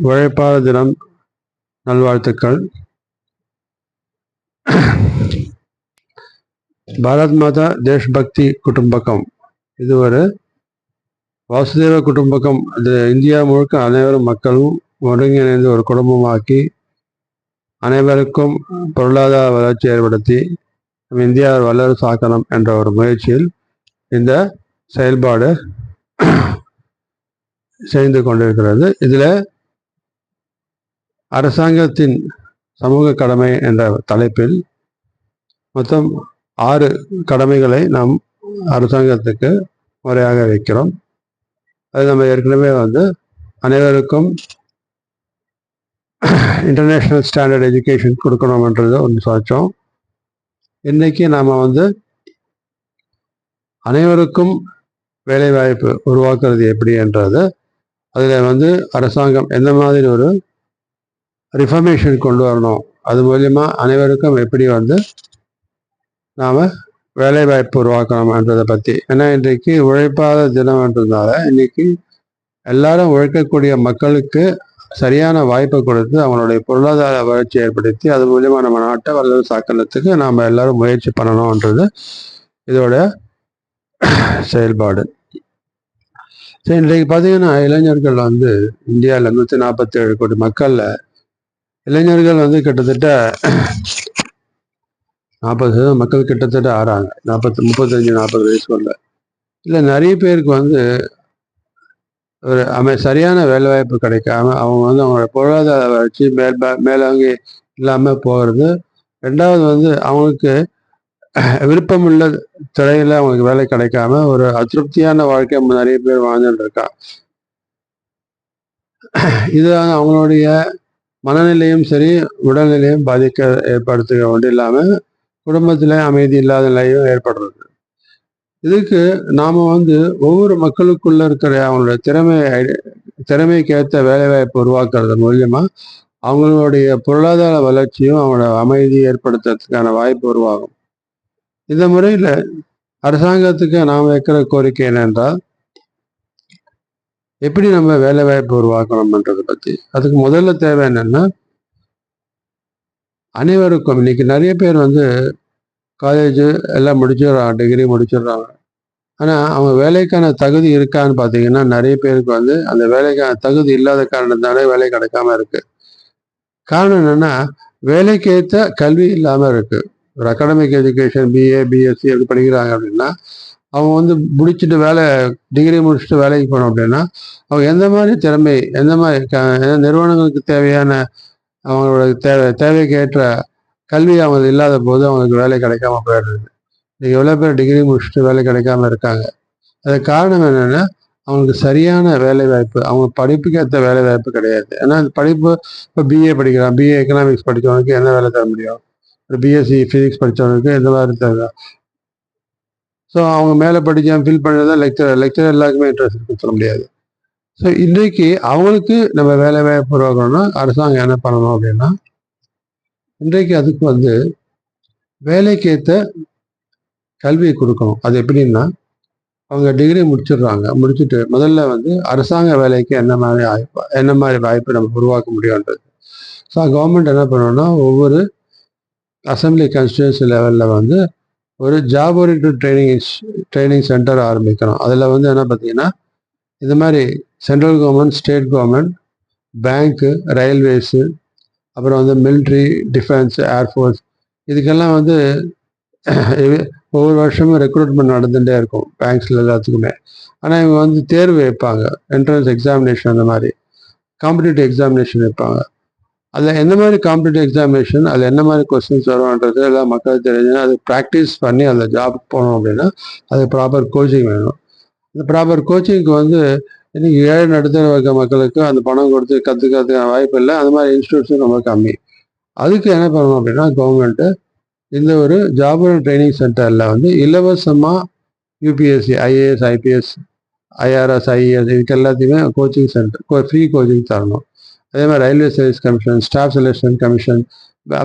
உழைப்பாளர் தினம் நல்வாழ்த்துக்கள். பாரத் மாதா தேஷ்பக்தி குடும்பகம், இது ஒரு வாசுதேவ குடும்பகம். அது இந்தியா முழுக்க அனைவரும் மக்களும் ஒருங்கிணைந்து ஒரு குடும்பமாக்கி அனைவருக்கும் பொருளாதார வளர்ச்சி ஏற்படுத்தி நம்ம இந்தியாவை வல்லரசு ஆக்கணும் என்ற ஒரு முயற்சியில் இந்த செயல்பாடு செய்து கொண்டிருக்கிறது. இதில் அரசாங்கத்தின் சமூக கடமை என்ற தலைப்பில் மொத்தம் 6 கடமைகளை நாம் அரசாங்கத்துக்கு முறையாக வைக்கிறோம். அது நம்ம ஏற்கனவே அனைவருக்கும் இன்டர்நேஷ்னல் ஸ்டாண்டர்ட் எஜுகேஷன் கொடுக்கணும்ன்றது ஒன்று சொல்லிச்சோம். இன்னைக்கு நாம் அனைவருக்கும் வேலைவாய்ப்பு உருவாக்குறது எப்படி என்றது, அதில் அரசாங்கம் எந்த மாதிரி ஒரு ரிஃபர்மேஷன் கொண்டு வரணும், அது மூலமா அனைவருக்கும் எப்படி நாம் வேலைவாய்ப்பு உருவாக்கணும்ன்றதை பற்றி. ஏன்னா இன்றைக்கு உழைப்பாளர் தினம்ன்றதுனால இன்னைக்கு எல்லாரும் உழைக்கக்கூடிய மக்களுக்கு சரியான வாய்ப்பை கொடுத்து அவங்களுடைய பொருளாதார வளர்ச்சி ஏற்படுத்தி அது மூலமா நம்ம நாட்டை வல்லரசு ஆக்கிறதுக்கு நாம் எல்லாரும் முயற்சி பண்ணணும்ன்றது இதோட செயல்பாடு. சரி, இன்றைக்கு பார்த்தீங்கன்னா இளைஞர்கள் இந்தியாவில் 147 கோடி மக்கள்ல இளைஞர்கள் கிட்டத்தட்ட 40% மக்கள் கிட்டத்தட்ட ஆறாங்க. 35-40 வயசுக்குள்ள. இல்லை, நிறைய பேருக்கு ஒரு சரியான வேலைவாய்ப்பு கிடைக்காம அவங்க அவங்களோட பொருளாதார வளர்ச்சி மேலோங்கி இல்லாமல் போகிறது. ரெண்டாவது அவங்களுக்கு விருப்பமுள்ள துறையில் அவங்களுக்கு வேலை கிடைக்காம ஒரு அதிருப்தியான வாழ்க்கை நிறைய பேர் வாழ்ந்துட்டு இருக்கா. இது அவங்களுடைய மனநிலையும் சரி உடல்நிலையும் பாதிக்க ஏற்படுத்துக கொண்டு இல்லாமல் குடும்பத்தில் அமைதி இல்லாத நிலையும் ஏற்படுறது. இதுக்கு நாம் ஒவ்வொரு மக்களுக்குள்ள இருக்கிற அவங்களோட திறமைக்கேற்ற வேலைவாய்ப்பு உருவாக்குறது மூலியமா அவங்களுடைய பொருளாதார வளர்ச்சியும் அவங்களோட அமைதி ஏற்படுத்துறதுக்கான வாய்ப்பு உருவாகும். இந்த முறையில் அரசாங்கத்துக்கு நாம் வைக்கிற கோரிக்கை என்னென்றால், எப்படி நம்ம வேலைவாய்ப்பு உருவாக்கணும்ன்றதை பற்றி. அதுக்கு முதல்ல தேவை என்னன்னா, அனைவருக்கும் இன்னைக்கு நிறைய பேர் காலேஜ் எல்லாம் முடிச்சிடுறாங்க, டிகிரி முடிச்சிடுறாங்க. ஆனால் அவங்க வேலைக்கான தகுதி இருக்கான்னு பார்த்தீங்கன்னா நிறைய பேருக்கு அந்த வேலைக்கான தகுதி இல்லாத காரணத்தினால வேலை கிடைக்காம இருக்கு. காரணம் என்னன்னா, வேலைக்கேற்ற கல்வி இல்லாமல் இருக்கு. ஒரு அகாடமிக் எஜுகேஷன் பிஏ பிஎஸ்சி அப்படி படிக்கிறாங்க அப்படின்னா அவங்க முடிச்சுட்டு டிகிரி முடிச்சுட்டு வேலைக்கு போனோம் அப்படின்னா அவங்க எந்த மாதிரி திறமை, எந்த மாதிரி நிறுவனங்களுக்கு தேவையான அவங்களோட தேவைக்கேற்ற கல்வி அவங்க இல்லாத போது அவங்களுக்கு வேலை கிடைக்காம போயிடுறது. இன்னைக்கு எவ்வளோ பேர் டிகிரி முடிச்சுட்டு வேலை கிடைக்காம இருக்காங்க. அதுக்கு காரணம் என்னென்னா, அவங்களுக்கு சரியான வேலை வாய்ப்பு, அவங்க படிப்புக்கு ஏற்ற வேலை வாய்ப்பு கிடையாது. ஏன்னா அந்த படிப்பு இப்போ பிஏ படிக்கிறான், பிஏ எக்கனாமிக்ஸ் படித்தவனுக்கு என்ன வேலை தர முடியும், ஒரு பிஎஸ்சி ஃபிசிக்ஸ் படித்தவனுக்கு எந்த மாதிரி தர. ஸோ அவங்க மேலே படிக்க ஃபில் பண்ணுறதா லெக்சர் எல்லாருக்குமே இன்ட்ரெஸ்ட் சொல்ல முடியாது. ஸோ இன்றைக்கு அவங்களுக்கு நம்ம வேலை வாய்ப்பு உருவாக்கணும்னா அரசாங்கம் என்ன பண்ணணும் அப்படின்னா, இன்றைக்கு அதுக்கு வேலைக்கேற்ற கல்வியை கொடுக்கணும். அது எப்படின்னா, அவங்க டிகிரி முடிச்சிடுறாங்க, முடிச்சுட்டு முதல்ல அரசாங்க வேலைக்கு என்ன மாதிரி வாய்ப்பு நம்ம உருவாக்க முடியும்ன்றது. ஸோ கவர்மெண்ட் என்ன பண்ணணும்னா, ஒவ்வொரு அசம்பிளி கான்ஸ்டியூன்சி லெவலில் ஒரு ஜாப் ஓரியன்டட் ட்ரைனிங் சென்டர் ஆரம்பிக்கணும். அதில் என்ன பார்த்தீங்கன்னா, இது மாதிரி சென்ட்ரல் கவர்மெண்ட், ஸ்டேட் கவர்மெண்ட், பேங்க்கு, ரயில்வேஸு, அப்புறம் மிலிட்ரி, டிஃபென்ஸ், ஏர்ஃபோர்ஸ், இதுக்கெல்லாம் ஒவ்வொரு வருஷமும் ரெக்ரூட்மெண்ட் நடந்துகிட்டே இருக்கும் பேங்க்ஸில் எல்லாத்துக்குமே. ஆனால் இவங்க தேர்வு வைப்பாங்க, என்ட்ரன்ஸ் எக்ஸாமினேஷன், அந்த மாதிரி காம்படிட்டிவ் எக்ஸாமினேஷன் வைப்பாங்க. அதில் எந்த மாதிரி காம்படிட்டிவ் எக்ஸாமினேஷன், அதில் என்ன மாதிரி கொஸ்டின்ஸ் வரும்ன்றது எல்லாம் மக்களுக்கு தெரிஞ்சு அது ப்ராக்டிஸ் பண்ணி அதில் ஜாப் போனோம் அப்படின்னா அது ப்ராப்பர் கோச்சிங் வேணும். இந்த ப்ராப்பர் கோச்சிங்க்கு இன்னைக்கு ஏழை நடுத்தர வர்க்க மக்களுக்கு அந்த பணம் கொடுத்து கற்றுக்கிறதுக்கான வாய்ப்பு இல்லை. அந்த மாதிரி இன்ஸ்டியூட்ஸும் ரொம்ப கம்மி. அதுக்கு என்ன பண்ணணும் அப்படின்னா, கவர்மெண்ட்டு இந்த ஒரு ஜாப் ட்ரைனிங் சென்டரில் இலவசமாக UPSC, IAS, IPS, IRS, IAS இதுக்கு எல்லாத்தையுமே கோச்சிங் சென்டர் ஃப்ரீ கோச்சிங் தரணும். அதே மாதிரி railway service commission, staff selection commission,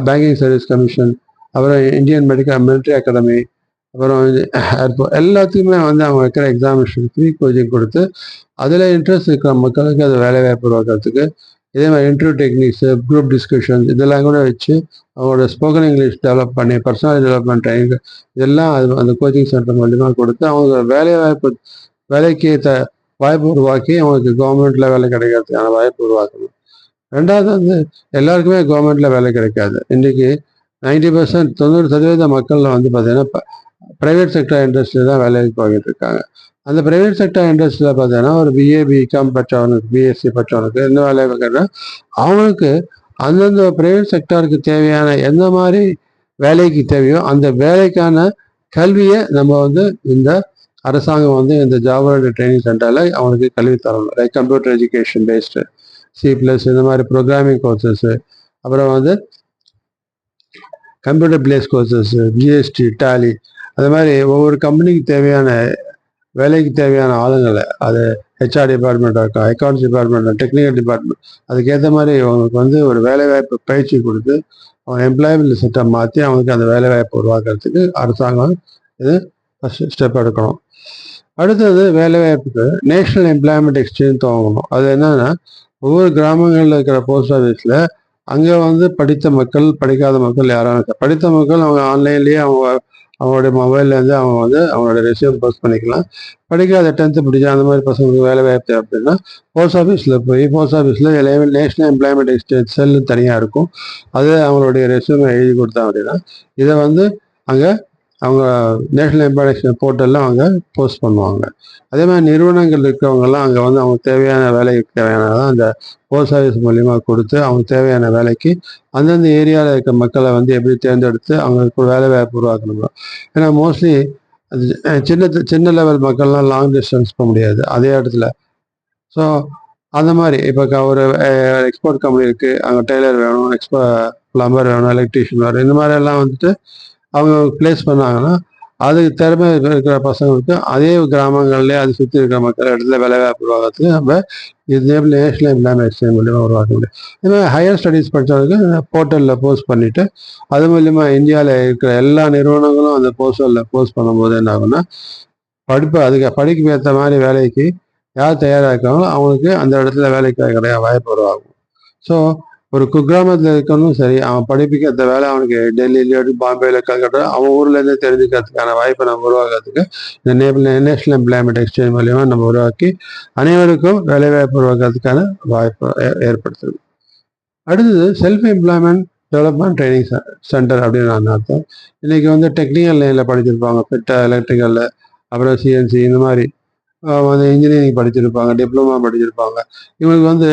banking service commission, அப்புறம் இந்தியன் மிலிட்ரி அகாடமி, அப்புறம் எல்லாத்துக்குமே வந்து அவங்க வைக்கிற எக்ஸாமினேஷன் ஃப்ரீ கோச்சிங் கொடுத்து அதில் இன்ட்ரெஸ்ட் இருக்கிற மக்களுக்கு அது வேலைவாய்ப்பு உருவாக்குறதுக்கு இதே மாதிரி இன்டர்வியூ டெக்னிக்ஸு, குரூப் டிஸ்கஷன்ஸ் இதெல்லாம் கூட வச்சு அவங்களோட ஸ்போக்கன் இங்கிலீஷ் டெவலப் பண்ணி பர்சனாலிட்டி டெவலப்மெண்ட் ட்ரைனிங் இதெல்லாம் அந்த கோச்சிங் சென்டர் மூலியமாக கொடுத்து அவங்க வேலைக்கு வாய்ப்பு உருவாக்கி அவங்களுக்கு கவர்மெண்ட்டில் வேலை கிடைக்கிறதுக்கான வாய்ப்பு உருவாக்கணும். ரெண்டாவது வந்து எல்லாருக்குமே கவர்மெண்ட்டில் வேலை கிடைக்காது. இன்றைக்கி 90% 90% மக்களில் வந்து பார்த்திங்கன்னா ப்ரைவேட் செக்டர் இண்டஸ்ட்ரியில் தான் வேலைக்கு போய்கிட்டு இருக்காங்க. அந்த ப்ரைவேட் செக்டர் இண்டஸ்ட்ரியில் பார்த்தீங்கன்னா ஒரு பிஏ பிகாம் படித்தவனுக்கு பிஎஸ்சி படித்தவனுக்கு எந்த வேலை கேட்டால் அவனுக்கு அந்தந்த ப்ரைவேட் செக்டருக்கு தேவையான எந்த மாதிரி வேலைக்கு தேவையோ அந்த வேலைக்கான கல்வியை நம்ம வந்து இந்த அரசாங்கம் வந்து இந்த ஜாப் ட்ரைனிங் சென்டரில் அவனுக்கு கல்வி தரணும். Like computer education based, C+ இந்த மாதிரி ப்ரோக்ராமிங் கோர்சஸ்ஸு, அப்புறம் வந்து computer based courses, GST, Tally அது மாதிரி ஒவ்வொரு கம்பெனிக்கு தேவையான வேலைக்கு தேவையான ஆளுங்களை அது HR டிபார்ட்மெண்ட்டாக இருக்கும், அக்கௌண்ட்ஸ் டிபார்ட்மெண்ட், டெக்னிக்கல் டிபார்ட்மெண்ட் அதுக்கேற்ற மாதிரி அவங்களுக்கு வந்து ஒரு வேலைவாய்ப்பு பயிற்சி கொடுத்து அவங்க எம்ப்ளாயபிள் செட்டை மாற்றி அவங்களுக்கு அந்த வேலைவாய்ப்பு உருவாக்குறதுக்கு அரசாங்கம் இது ஃபஸ்ட்டு ஸ்டெப் எடுக்கணும். அடுத்தது வேலைவாய்ப்புக்கு நேஷ்னல் எம்ப்ளாய்மெண்ட் எக்ஸ்சேஞ்ச் துவங்கணும். அது என்னன்னா ஒவ்வொரு கிராமங்களில் இருக்கிற போஸ்ட் ஆஃபீஸில் அங்கே வந்து படித்த மக்கள் படிக்காத மக்கள் யாராவது படித்த மக்கள் அவங்க ஆன்லைன்லேயே அவங்களுடைய மொபைல்லேருந்து அவங்க வந்து அவங்களோட ரெஸ்யூம் போஸ்ட் பண்ணிக்கலாம். படிக்காத 10th படித்தா அந்த மாதிரி பசங்களுக்கு வேலை வாய்ப்பு அப்படின்னா போஸ்ட் ஆஃபீஸில் போய் போஸ்ட் ஆஃபீஸில் நேஷ்னல் எம்ப்ளாய்மெண்ட் எக்ஸ்சேஞ்ச் செல்லு தனியாக இருக்கும். அது அவங்களுடைய ரெஸ்யூமை எழுதி கொடுத்தா அப்படின்னா இதை வந்து அங்கே அவங்க நேஷ்னல் எம்ப்ளாய்மெண்ட் போர்ட்டலில் அவங்க போஸ்ட் பண்ணுவாங்க. அதே மாதிரி நிறுவனங்கள் இருக்கிறவங்கெல்லாம் அங்கே வந்து அவங்க தேவையான வேலைக்கு தேவையானதான் அந்த போஸ்ட் ஆஃபீஸ் மூலிமா கொடுத்து அவங்க தேவையான வேலைக்கு அந்தந்த ஏரியாவில் இருக்க மக்களை வந்து எப்படி தேர்ந்தெடுத்து அவங்களுக்கு வேலை வாய்ப்பு உருவாக்கணும். ஏன்னா மோஸ்ட்லி சின்ன லெவல் மக்கள்லாம் லாங் டிஸ்டன்ஸ் போக முடியாது அதே இடத்துல. ஸோ அந்த மாதிரி இப்போ ஒரு எக்ஸ்போர்ட் கம்பெனி இருக்குது, அங்கே டெய்லர் வேணும், ப்ளம்பர் வேணும், எலக்ட்ரீஷியன் வேணும், இந்த மாதிரி எல்லாம் வந்துட்டு அவங்க பிளேஸ் பண்ணாங்கன்னா அதுக்கு திறமை இருக்கிற பசங்களுக்கு அதே கிராமங்கள்லேயே அது சுற்றி இருக்கிற மக்கள் இடத்துல வேலைவாய்ப்பு உருவாக்கிறதுக்கு நம்ம இது நேஷ்னல் எம்ப்ளாய்மெண்ட் எக்ஸ்சேஞ்ச் மூலியமாக உருவாக்க முடியும். இதே மாதிரி ஹையர் ஸ்டடீஸ் படித்தவங்களுக்கு போர்ட்டலில் போஸ்ட் பண்ணிவிட்டு அது மூலிமா இந்தியாவில் இருக்கிற எல்லா நிறுவனங்களும் அந்த போஸ்டலில் போஸ்ட் பண்ணும்போது என்ன ஆகும்னா அதுக்கு படிக்க ஏற்ற மாதிரி வேலைக்கு யார் தயாராக இருக்காங்களோ அவங்களுக்கு அந்த இடத்துல வேலைக்கு கிடையாது வாய்ப்பு உருவாகும். ஸோ ஒரு குக்கிராமத்தில் இருக்கணும் சரி, அவன் படிப்புக்கு அந்த வேலை அவனுக்கு டெல்லியிலோ பாம்பேல கல்கட்டா அவன் ஊர்லேருந்து தெரிஞ்சுக்கிறதுக்கான வாய்ப்பை நம்ம உருவாக்குறதுக்கு இந்த நேஷனல் எம்ப்ளாய்மெண்ட் எக்ஸ்சேஞ்ச் மூலியமா நம்ம உருவாக்கி அனைவருக்கும் வேலைவாய்ப்பு உருவாக்குறதுக்கான வாய்ப்பை ஏற்படுத்துது. அடுத்தது self employment development training centre அப்படின்னு அர்த்தம். இன்னைக்கு வந்து டெக்னிக்கல் லைனில் படிச்சிருப்பாங்க, எலக்ட்ரிக்கலில், அப்புறம் CNC இந்த மாதிரி வந்து இன்ஜினியரிங் படிச்சிருப்பாங்க, டிப்ளமா படிச்சிருப்பாங்க. இவங்களுக்கு வந்து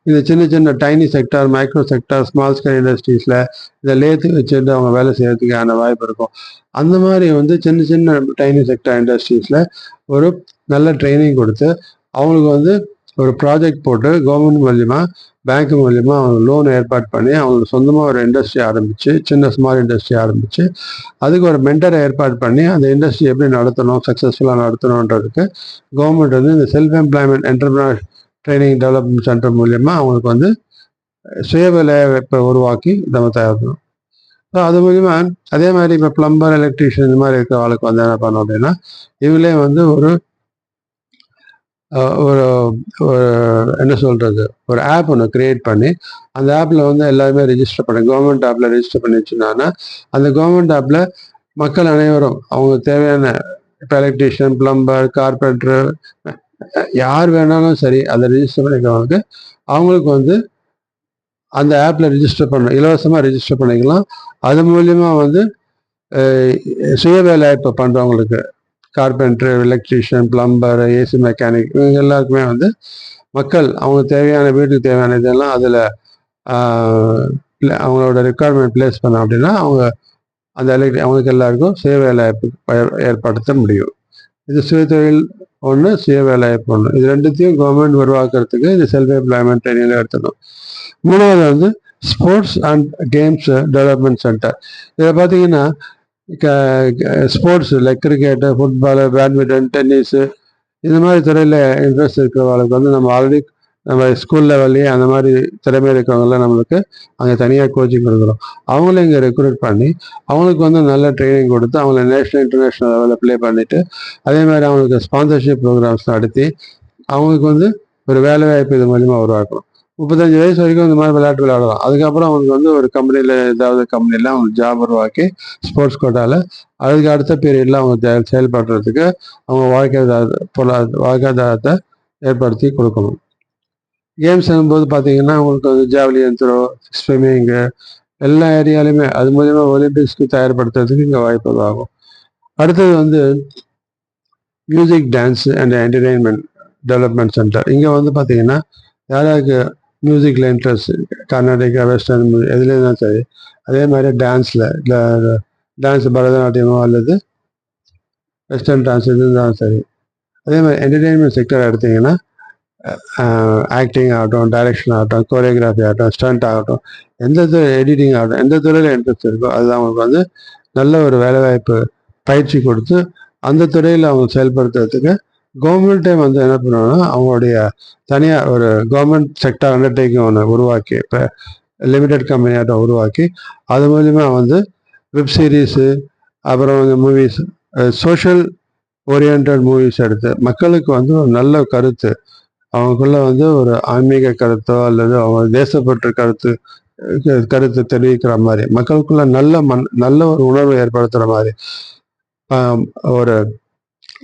இந்த சின்ன tiny sector, micro sector, small scale இண்டஸ்ட்ரீஸில் இதை லேத்து வச்சுட்டு அவங்க வேலை செய்யறதுக்கான வாய்ப்பு இருக்கும். அந்த மாதிரி வந்து சின்ன டைனி செக்டார் இண்டஸ்ட்ரீஸில் ஒரு நல்ல ட்ரைனிங் கொடுத்து அவங்களுக்கு வந்து ஒரு ப்ராஜெக்ட் போட்டு கவர்மெண்ட் மூலிமா பேங்க் மூலிமா அவங்க லோன் ஏற்பாடு பண்ணி அவங்களுக்கு சொந்தமாக ஒரு இண்டஸ்ட்ரி ஆரம்பித்து ஸ்மால் இண்டஸ்ட்ரி ஆரம்பித்து அதுக்கு ஒரு மென்டரை ஏற்பாடு பண்ணி அந்த இண்டஸ்ட்ரி எப்படி நடத்தணும், சக்ஸஸ்ஃபுல்லாக நடத்தணுன்றதுக்கு கவர்மெண்ட் வந்து இந்த self employment entrepreneur training development centre மூலியமா அவங்களுக்கு வந்து சுய வேலைவாய்ப்பை உருவாக்கி நம்ம தயாரிக்கணும். ஸோ அது மூலிமா அதே மாதிரி இப்போ ப்ளம்பர், எலக்ட்ரீஷியன் இந்த மாதிரி இருக்கிற ஆளுக்கு வந்து என்ன பண்ணோம் அப்படின்னா இவங்களே வந்து ஒரு என்ன சொல்றது ஒரு ஆப் ஒன்று கிரியேட் பண்ணி அந்த ஆப்ல வந்து எல்லாருமே ரெஜிஸ்டர் பண்ணி கவர்மெண்ட் ஆப்ல ரெஜிஸ்டர் பண்ணி வச்சுருந்தாங்கன்னா அந்த கவர்மெண்ட் ஆப்ல மக்கள் அனைவரும் அவங்க தேவையான இப்போ எலக்ட்ரீஷியன், ப்ளம்பர், கார்பெண்டர் யார் வேணாலும் சரி அதை ரெஜிஸ்டர் பண்ணிக்கிறவங்களுக்கு அவங்களுக்கு வந்து அந்த ஆப்ல ரெஜிஸ்டர் இலவசமாக ரெஜிஸ்டர் பண்ணிக்கலாம். அது மூலியமா வந்து சுய வேலைவாய்ப்பு பண்ணுறவங்களுக்கு carpenter, electrician, plumber, AC mechanic இவங்க எல்லாருக்குமே வந்து மக்கள் அவங்க தேவையான வீட்டுக்கு தேவையான இதெல்லாம் அதில் அவங்களோட ரெக்குவயர்மெண்ட் பிளேஸ் பண்ண அப்படின்னா அவங்க அந்த அவங்களுக்கு எல்லாருக்கும் சுய வேலைவாய்ப்பு ஏற்படுத்த முடியும். இது சுயதொழில் ஒன்று, சுய வேலைவாய்ப்பு ஒன்று. இது ரெண்டுத்தையும் கவர்மெண்ட் உருவாக்குறதுக்கு இது செல்ஃப் எம்ப்ளாய்மெண்ட் ட்ரைனிங்ல எடுத்துக்கணும். மூணாவது வந்து sports and games development centre. இதில் பார்த்தீங்கன்னா sports like cricket, football, badminton, tennis இந்த மாதிரி துறையில் இன்ட்ரெஸ்ட் இருக்கிறவங்களுக்கு வந்து நம்ம ஆல்ரெடி நம்ம ஸ்கூல் லெவல்லையே அந்த மாதிரி திறமை இருக்கிறவங்களாம் நம்மளுக்கு அங்கே தனியாக கோச்சிங் கொடுக்குறோம். அவங்களும் இங்கே ரெக்ரூட் பண்ணி அவங்களுக்கு வந்து நல்ல ட்ரைனிங் கொடுத்து அவங்கள நேஷ்னல் இன்டர்நேஷ்னல் லெவலில் ப்ளே பண்ணிவிட்டு அதே மாதிரி அவங்களுக்கு ஸ்பான்சர்ஷிப் ப்ரோக்ராம்ஸ் நடத்தி அவங்களுக்கு வந்து ஒரு வேலை வாய்ப்பு இது மூலிமா உருவாக்கணும். 35 வயசு வரைக்கும் இந்த மாதிரி விளையாட்டு விளையாடலாம். அதுக்கப்புறம் அவங்களுக்கு வந்து ஒரு கம்பெனியில் ஏதாவது கம்பெனியில் அவங்களுக்கு ஜாப் உருவாக்கி ஸ்போர்ட்ஸ் கோட்டாவில் அதுக்கு அடுத்த பீரியடில் அவங்க செயல்படுறதுக்கு அவங்க வாழ்க்கைதாரத்தை ஏற்படுத்தி கொடுக்கணும். கேம்ஸ் போது பார்த்தீங்கன்னா உங்களுக்கு வந்து ஜாவலியன் த்ரோ, ஸ்விம்மிங்கு எல்லா ஏரியாலையுமே அது மூலிமா ஒலிம்பிக்ஸ்க்கு தயார்படுத்துறதுக்கு இங்கே வாய்ப்பு ஆகும். அடுத்தது வந்து music, dance and entertainment development centre. இங்கே வந்து பார்த்தீங்கன்னா யாராருக்கு மியூசிக்கில் இன்ட்ரெஸ்ட், கர்நாடிகா, வெஸ்டர்ன் எதுலேயும் சரி, அதே மாதிரி டான்ஸில் இல்லை டான்ஸ் பரதநாட்டியமோ அல்லது வெஸ்டர்ன் டான்ஸ் இருந்தாலும் சரி, அதே மாதிரி என்டர்டெயின்மெண்ட் செக்டர் எடுத்திங்கன்னா ஆக்டிங் ஆகட்டும், டைரக்ஷன் ஆகட்டும், கோரியோகிராஃபி ஆகட்டும், ஸ்டண்ட் ஆகட்டும், எந்த எடிட்டிங் ஆகட்டும், எந்த துறையில் இன்ட்ரெஸ்ட் இருக்கோ அது அவங்களுக்கு வந்து நல்ல ஒரு வேலைவாய்ப்பு பயிற்சி கொடுத்து அந்த துறையில் அவங்க செயல்படுத்துறதுக்கு கவர்மெண்ட்டே வந்து என்ன பண்ணுவாங்கன்னா அவங்களுடைய தனியாக ஒரு கவர்மெண்ட் செக்டர் அண்டர்டேக்கிங் ஒன்று உருவாக்கி இப்போ லிமிடெட் கம்பெனியாட்டம் உருவாக்கி அது மூலிமா வந்து வெப் சீரீஸு அப்புறம் வந்து மூவிஸ், சோஷியல் ஓரியன்ட் மூவிஸ் எடுத்து மக்களுக்கு வந்து ஒரு நல்ல கருத்து அவங்களுக்குள்ள வந்து ஒரு ஆன்மீக கருத்தோ அல்லது அவங்க தேசப்பற்று கருத்து தெரிவிக்கிற மாதிரி மக்களுக்குள்ள நல்ல ஒரு உணர்வு ஏற்படுத்துகிற மாதிரி ஒரு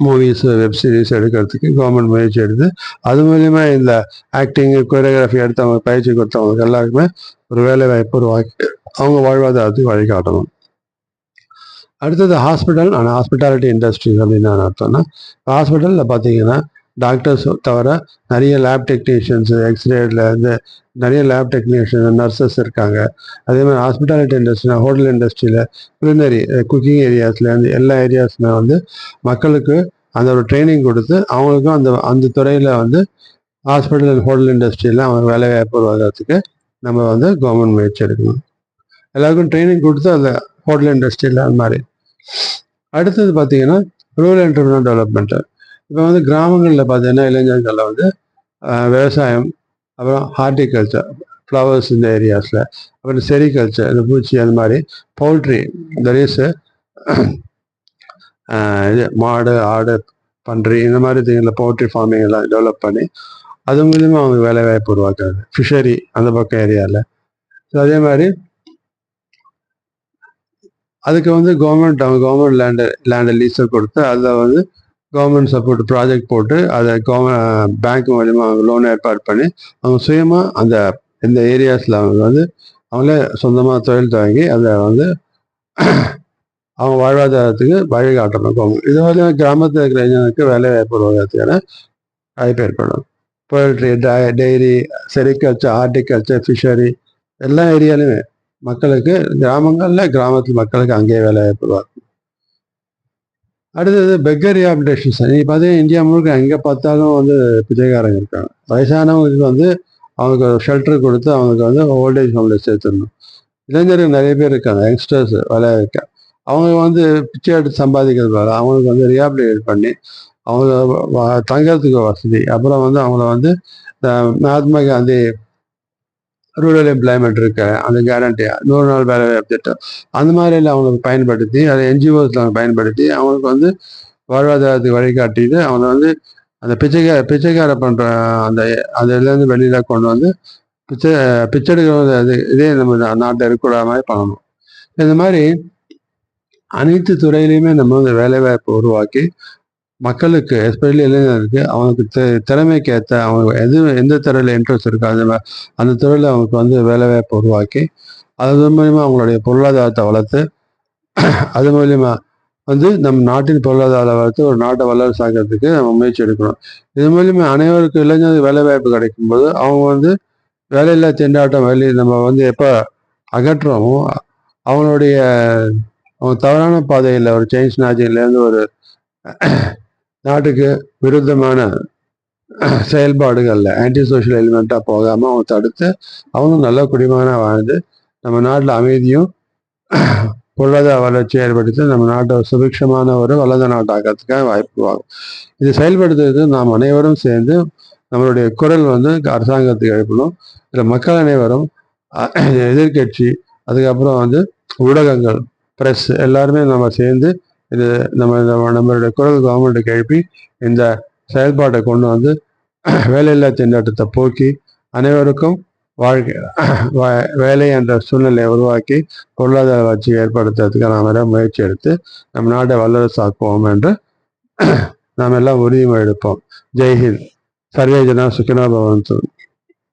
மூவிஸ், வெப் சீரிஸ் எடுக்கிறதுக்கு கவர்மெண்ட் முயற்சி எடுத்து அது மூலிமா இந்த ஆக்டிங்கு, கோரியோகிராஃபி எடுத்து அவங்க பயிற்சி கொடுத்தவங்களுக்கு எல்லாருக்குமே ஒரு வேலை வாய்ப்பு உருவாக்கி அவங்க வாழ்வாதாரத்துக்கு வழிகாட்டணும். அடுத்தது ஹாஸ்பிட்டல் அண்ட் ஹாஸ்பிட்டாலிட்டி இண்டஸ்ட்ரீஸ் அப்படின்னு நான் அர்த்தம்னா, ஹாஸ்பிட்டலில் பார்த்தீங்கன்னா டாக்டர்ஸ் தவிர நிறைய லேப் டெக்னீஷியன்ஸு, எக்ஸ்ரேல இருந்து நிறைய லேப் டெக்னீஷியன், நர்சஸ் இருக்காங்க. அதே மாதிரி ஹாஸ்பிட்டாலிட்டி இண்டஸ்ட்ரியில், ஹோட்டல் இண்டஸ்ட்ரியில், குலினரி குக்கிங் ஏரியாஸ்லேருந்து எல்லா ஏரியாஸுமே வந்து மக்களுக்கு அந்த ஒரு ட்ரைனிங் கொடுத்து அவங்களுக்கும் அந்த துறையில் வந்து ஹாஸ்பிட்டல் அண்ட் ஹோட்டல் இண்டஸ்ட்ரியில் அவங்க வேலை வாய்ப்பு உருவாகிறதுக்கு நம்ம வந்து கவர்மெண்ட் முயற்சி எடுக்கணும். எல்லாருக்கும் ட்ரைனிங் கொடுத்து அந்த ஹோட்டல் இண்டஸ்ட்ரியில் அந்த மாதிரி. அடுத்தது பார்த்தீங்கன்னா ரூரல் என்டர்பிரினர் டெவலப்மெண்ட்டு. இப்போ வந்து கிராமங்களில் பார்த்தீங்கன்னா இளைஞர்களில் வந்து விவசாயம், அப்புறம் ஹார்டிகல்ச்சர், ஃப்ளவர்ஸ் இந்த ஏரியாஸில், அப்புறம் செரிகல்ச்சர், இந்த பூச்சி அந்த மாதிரி, பவுல்ட்ரி, தரீஸு இது மாடு, ஆடு, பன்றி இந்த மாதிரி திங்களில் பவுல்ட்ரி ஃபார்மிங் எல்லாம் டெவலப் பண்ணி அது மூலிமா அவங்க வேலை வாய்ப்பு உருவாக்குறது. ஃபிஷரி அந்த பக்கம் ஏரியாவில். ஸோ அதே மாதிரி அதுக்கு வந்து கவர்மெண்ட் லேண்டை லீஸை கொடுத்து அதில் வந்து கவர்மெண்ட் சப்போர்ட் ப்ராஜெக்ட் போட்டு அதை பேங்க் மூலிமா அவங்க லோன் ஏற்பாடு பண்ணி அவங்க சுயமாக இந்த ஏரியாஸில் அவங்க வந்து அவங்களே சொந்தமாக தொழில் துவங்கி அதை வந்து அவங்க வாழ்வாதாரத்துக்கு வழிகாட்டணும் கவர்மெண்ட். இது வந்து கிராமத்தில் இருக்கிற இளைஞர்களுக்கு வேலை வாய்ப்பு உருவாகிறதுக்கான வாய்ப்பு ஏற்படும். Poultry, dairy, sericulture, horticulture, fishery எல்லா ஏரியாலையுமே மக்களுக்கு கிராமத்தில் மக்களுக்கு அங்கேயே வேலை வாய்ப்பு உருவாக்கும். அடுத்தது பெக்கர் ரீஹாபிலிட்டேஷன் சென்டர். நீ பார்த்தீங்கன்னா இந்தியா முழுக்க எங்கே பார்த்தாலும் வந்து பிச்சைக்காரங்க இருக்காங்க. வயசானவங்களுக்கு வந்து அவங்களுக்கு ஷெல்டர் கொடுத்து அவங்களுக்கு வந்து ஓல்டேஜ் ஹோமில் சேர்த்துடணும். இளைஞர்கள் நிறைய பேர் இருக்காங்க, யங்ஸ்டர்ஸ் வேலையாக இருக்க. அவங்க வந்து பிச்சை எடுத்து சம்பாதிக்கிறது வேலை அவங்களுக்கு வந்து ரீஹாபிலிட்டேட் பண்ணி அவங்க தங்கிறதுக்கு வசதி, அப்புறம் வந்து அவங்கள வந்து மகாத்மா காந்தி ரூரல் எம்ப்ளாய்மெண்ட் இருக்க அந்த கேரண்டியா 100 நாள் வேலை வாய்ப்பு திட்டம் அந்த மாதிரிலாம் அவங்களுக்கு பயன்படுத்தி அதை என்ஜிஓஸில் அவங்க பயன்படுத்தி அவங்களுக்கு வந்து வாழ்வாதாரத்துக்கு வழிகாட்டிட்டு அவங்க வந்து அந்த பிச்சைக்கார பண்ணுற அதுலேருந்து வெளியில் கொண்டு வந்து பிச்சை எடுக்கிறது இதே நம்ம நாட்டில் இருக்கக்கூடாத மாதிரி பண்ணணும். இந்த மாதிரி அனைத்து துறையிலையுமே நம்ம வந்து வேலைவாய்ப்பு உருவாக்கி மக்களுக்கு எஸ்பெஷலி இளைஞருக்கு அவங்களுக்கு திறமைக்கு ஏற்ற அவங்க எந்த துறையில் இன்ட்ரெஸ்ட் இருக்கோ அந்த துறையில் அவங்களுக்கு வந்து வேலைவாய்ப்பு உருவாக்கி அது மூலிமா அவங்களுடைய பொருளாதாரத்தை வளர்த்து அது மூலிமா வந்து நம் நாட்டின் பொருளாதார வளர்த்து ஒரு நாட்டை வல்லரசு ஆக்கிறதுக்கு நம்ம முயற்சி எடுக்கணும். இது மூலிமா அனைவருக்கும் இளைஞருக்கு வேலைவாய்ப்பு கிடைக்கும்போது அவங்க வந்து வேலையில்லா திண்டாட்டம் நம்ம வந்து எப்போ அகற்றுறோமோ அவங்களுடைய அவங்க தவறான பாதையில் ஒரு சேஞ்ச் நாஜிலேருந்து ஒரு நாட்டுக்கு விருத்தமான செயல்பாடுகளில் ஆன்டி சோஷியல் எலிமெண்ட்டாக போகாமல் அவங்க தடுத்து அவங்களும் நல்ல குடிமகனாக வாழ்ந்து நம்ம நாட்டில் அமைதியும் பொருளாதார வளர்ச்சி ஏற்படுத்தி நம்ம நாட்டை சுபிக்ஷமான ஒரு வளர்ந்த நாட்டாக்கிறதுக்காக வாய்ப்பு ஆகும். இது செயல்படுத்துறது நாம் அனைவரும் சேர்ந்து நம்மளுடைய குரல் வந்து அரசாங்கத்துக்கு எழுப்பணும். இதில் மக்கள் அனைவரும் எதிர்கட்சி, அதுக்கப்புறம் வந்து ஊடகங்கள், ப்ரெஸ் எல்லாருமே நம்ம சேர்ந்து இது நம்மளுடைய குரல் கவர்மெண்ட்டுக்கு எழுப்பி இந்த செயல்பாட்டை கொண்டு வந்து வேலையில்லா திண்டாட்டத்தை போக்கி அனைவருக்கும் வாழ்க்கை வேலை என்ற சூழ்நிலையை உருவாக்கி பொருளாதார வளர்ச்சி ஏற்படுத்துறதுக்கு நாம் முயற்சி எடுத்து நம் நாட்டை வல்லரசாக்குவோம் என்று நாம் எல்லாம் உறுதிமொழி எடுப்போம். ஜெய்ஹிந்த். சர்வே ஜனா சுகினோ பவந்து.